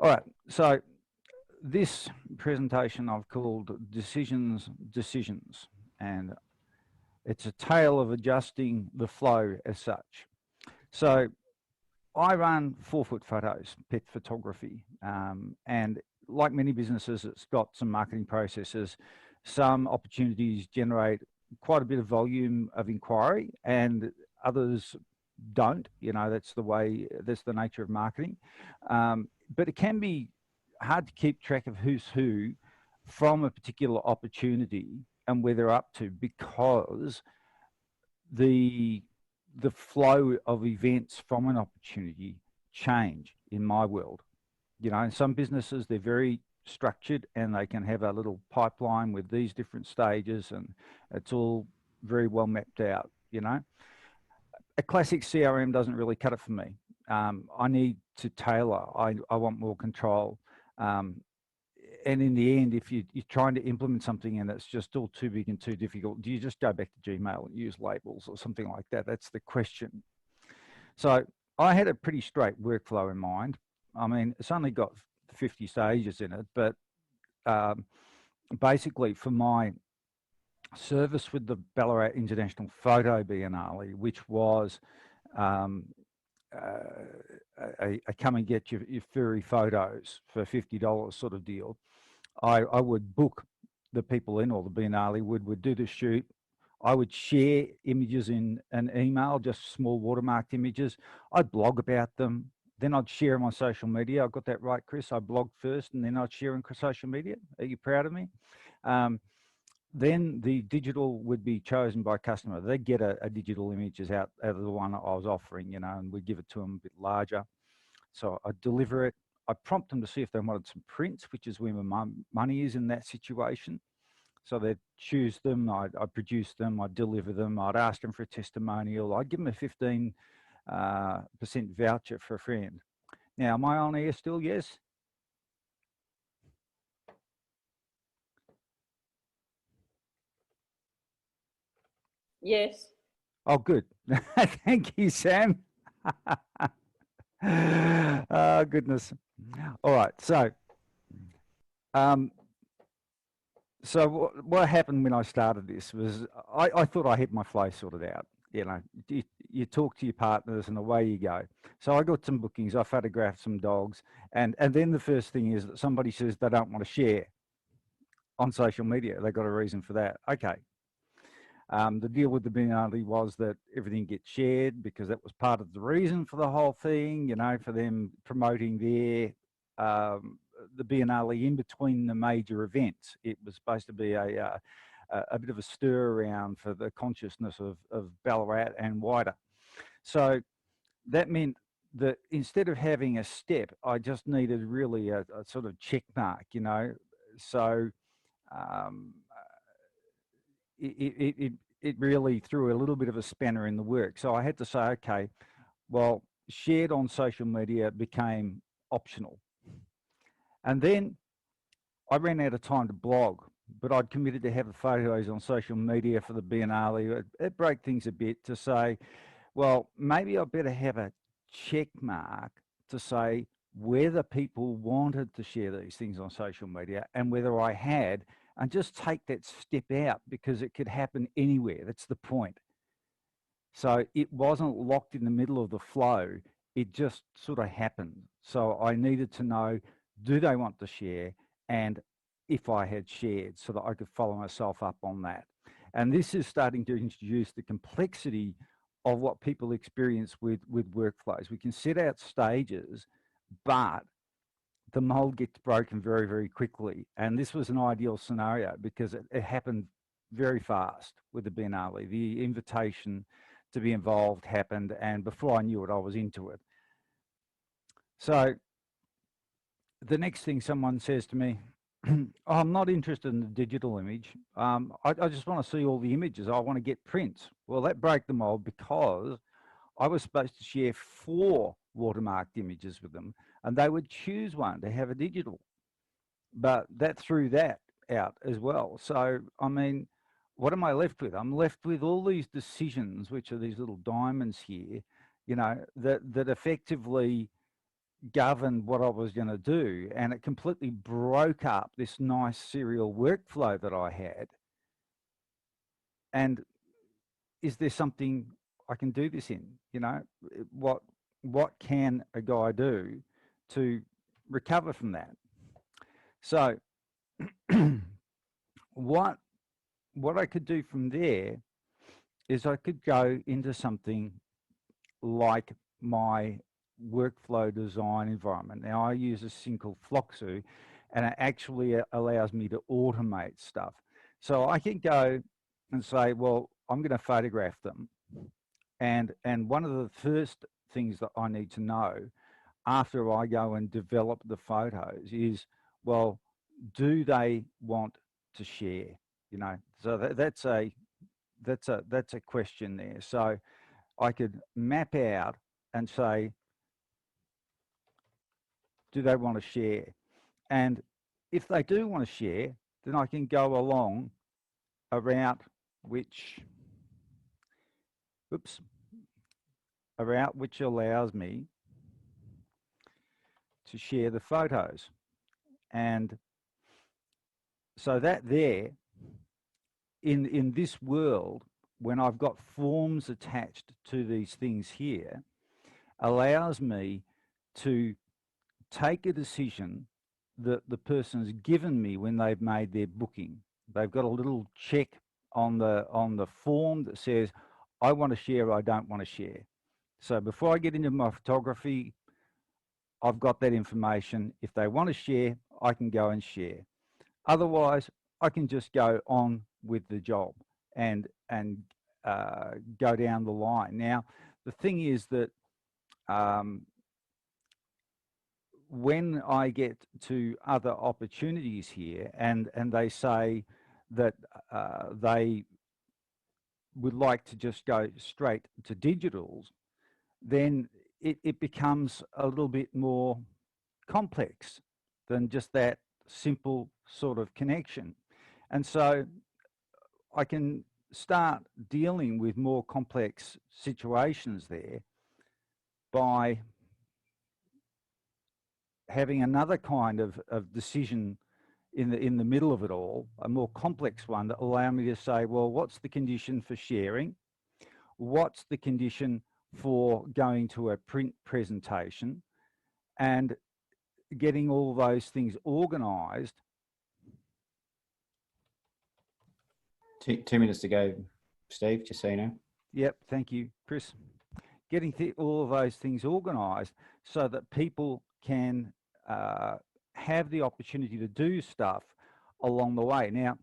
All right, so this presentation I've called Decisions, and it's a tale of adjusting the flow as such. So I run 4-foot photos, pet photography, and like many businesses, it's got some marketing processes. Some opportunities generate quite a bit of volume of inquiry, and others don't. You know, that's the nature of marketing. But it can be hard to keep track of who's who from a particular opportunity and where they're up to, because the flow of events from an opportunity change in my world. You know, in some businesses, they're very structured and they can have a little pipeline with these different stages, and it's all very well mapped out. You know, a classic CRM doesn't really cut it for me. I need to tailor. I want more control. And in the end, if you're trying to implement something and it's just all too big and too difficult, do you just go back to Gmail and use labels or something like that? That's the question. So I had a pretty straight workflow in mind. I mean, it's only got 50 stages in it, but basically for my service with the Ballarat International Photo Biennale, which was a come and get your furry photos for $50 sort of deal. I would book the people in, or the Biennale would do the shoot. I would share images in an email, just small watermarked images. I'd blog about them. Then I'd share them on social media. I got that right, Chris? I blogged first and then I'd share on social media. Are you proud of me? Then the digital would be chosen by customer. They'd get a digital images out of the one I was offering, you know, and we'd give it to them a bit larger. So I'd deliver it. I prompt them to see if they wanted some prints, which is where my money is in that situation. So they'd choose them, I'd produce them, I'd deliver them, I'd ask them for a testimonial, I'd give them a 15% voucher for a friend. Now, am I on air still? Yes? Yes. Oh, good. Thank you, Sam. Oh, goodness. All right, so what happened when I started this was I thought I had my flow sorted out. You know, you talk to your partners and away you go. So I got some bookings, I photographed some dogs, and then the first thing is that somebody says they don't want to share on social media. They got a reason for that. Okay. The deal with the Biennale was that everything gets shared, because that was part of the reason for the whole thing, you know, for them promoting their the Biennale in between the major events. It was supposed to be a bit of a stir around for the consciousness of Ballarat and wider. So that meant that instead of having a step, I just needed really a sort of check mark, you know. So it really threw a little bit of a spanner in the work. So I had to say, okay, well, shared on social media became optional. And then I ran out of time to blog, but I'd committed to have the photos on social media for the Biennale. It broke things a bit to say, well, maybe I better have a check mark to say whether people wanted to share these things on social media and whether I had, and just take that step out, because it could happen anywhere. That's the point. So it wasn't locked in the middle of the flow. It just sort of happened. So I needed to know, do they want to share? And if I had shared, so that I could follow myself up on that. And this is starting to introduce the complexity of what people experience with workflows. We can set out stages, but the mold gets broken very, very quickly. And this was an ideal scenario because it happened very fast with the Biennale. The invitation to be involved happened, and before I knew it, I was into it. So the next thing someone says to me, oh, I'm not interested in the digital image. I just want to see all the images. I want to get prints. Well, that broke the mold, because I was supposed to share 4 watermarked images with them, and they would choose one to have a digital. But that threw that out as well. So, I mean, what am I left with? I'm left with all these decisions, which are these little diamonds here, you know, that effectively govern what I was going to do, and it completely broke up this nice serial workflow that I had. And is there something I can do this in? You know, what can a guy do to recover from that? So what I could do from there is I could go into something like my workflow design environment. Now I use a thing called Floxu, and it actually allows me to automate stuff. So I can go and say, well, I'm going to photograph them. And one of the first things that I need to know after I go and develop the photos is, well, do they want to share? You know, so that's a question there. So I could map out and say, do they want to share? And if they do want to share, then I can go along a route which, allows me to share the photos. And so that there, in this world, when I've got forms attached to these things here, allows me to take a decision that the person's given me when they've made their booking. They've got a little check on the form that says, I want to share, I don't want to share. So before I get into my photography, I've got that information. If they want to share, I can go and share. Otherwise, I can just go on with the job and go down the line. Now, the thing is that when I get to other opportunities here, and they say that they would like to just go straight to digitals, then it becomes a little bit more complex than just that simple sort of connection. And so I can start dealing with more complex situations there by having another kind of decision in the middle of it all, a more complex one that allow me to say, well, what's the condition for sharing? What's the condition for going to a print presentation? And getting all those things organized. 2 minutes to go, Steve, just so you know. Yep, thank you, Chris. Getting all of those things organized so that people can have the opportunity to do stuff along the way. Now,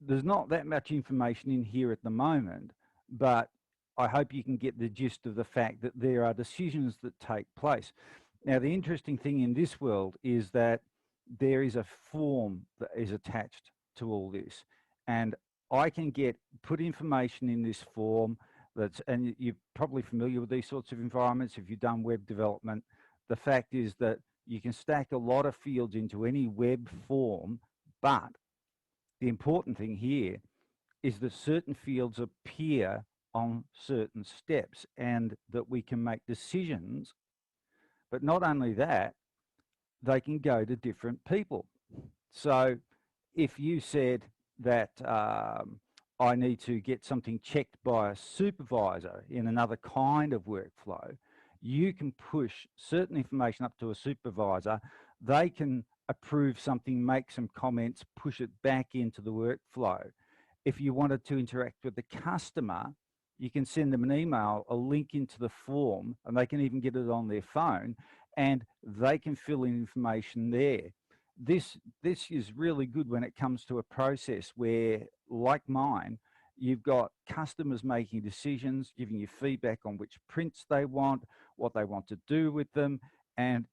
there's not that much information in here at the moment, but I hope you can get the gist of the fact that there are decisions that take place. Now, the interesting thing in this world is that there is a form that is attached to all this, and I can put information in this form and you're probably familiar with these sorts of environments if you've done web development. The fact is that you can stack a lot of fields into any web form, but the important thing here is that certain fields appear on certain steps and that we can make decisions. But not only that, they can go to different people. So if you said that I need to get something checked by a supervisor in another kind of workflow, you can push certain information up to a supervisor. They can approve something, make some comments, push it back into the workflow. If you wanted to interact with the customer, you can send them an email, a link into the form, and they can even get it on their phone, and they can fill in information there. This is really good when it comes to a process where, like mine, you've got customers making decisions, giving you feedback on which prints they want, what they want to do with them, and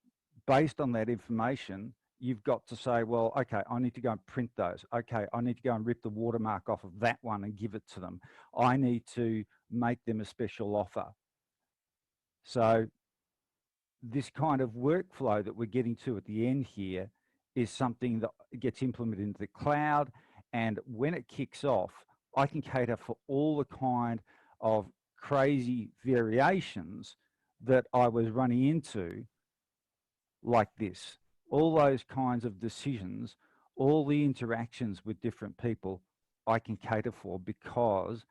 based on that information, you've got to say, well, okay, I need to go and print those. Okay, I need to go and rip the watermark off of that one and give it to them. I need to make them a special offer. So this kind of workflow that we're getting to at the end here is something that gets implemented into the cloud. And when it kicks off, I can cater for all the kind of crazy variations that I was running into like this. All those kinds of decisions, all the interactions with different people, I can cater for because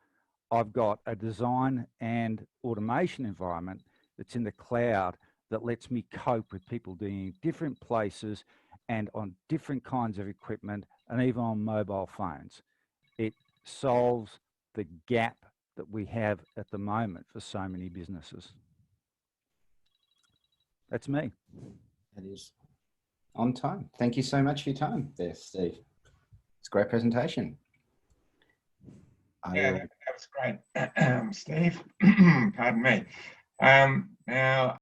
I've got a design and automation environment that's in the cloud that lets me cope with people being in different places and on different kinds of equipment and even on mobile phones. It solves the gap that we have at the moment for so many businesses. That's me. That is on time. Thank you so much for your time there, Steve. It's a great presentation. Yeah, that was great, Steve. Pardon me. Now,